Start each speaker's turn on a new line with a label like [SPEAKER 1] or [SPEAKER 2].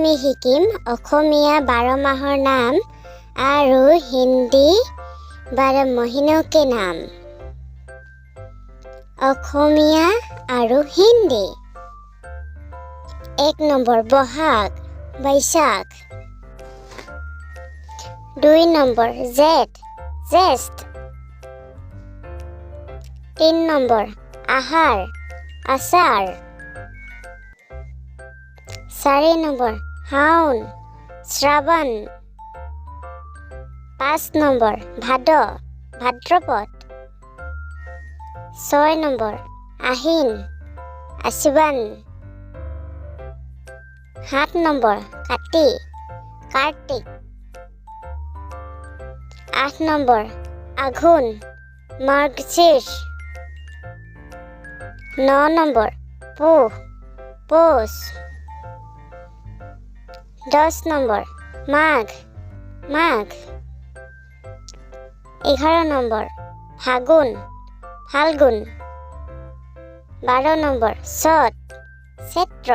[SPEAKER 1] আমি শিকিম অসমীয়া 12 মাহৰ নাম আৰু হিন্দী 12 মহিनों के नाम। অসমীয়া আৰু হিন্দী। 1 নম্বৰ বহাগ বৈশাখ। 2 নম্বৰ জেঠ জ্যেষ্ঠ। 3 নম্বৰ আহাৰ আষাঢ়। 4 নম্বৰ শাওণ শ্ৰাবণ। 5 নম্বৰ ভাদ ভাদ্ৰপদ। 6 নম্বৰ আহিন আশ্বিন। 7 নম্বৰ কাতি কাৰ্তিক। 8 নম্বৰ আঘোণ মাৰ্গশীৰ্ষ। 9 নম্বৰ পুহ পৌষ। 10 নম্বৰ মাঘ মাঘ। 11 নম্বৰ ফাগুন ফাল্গুন। 12 নম্বৰ চ'ত চৈত্ৰ।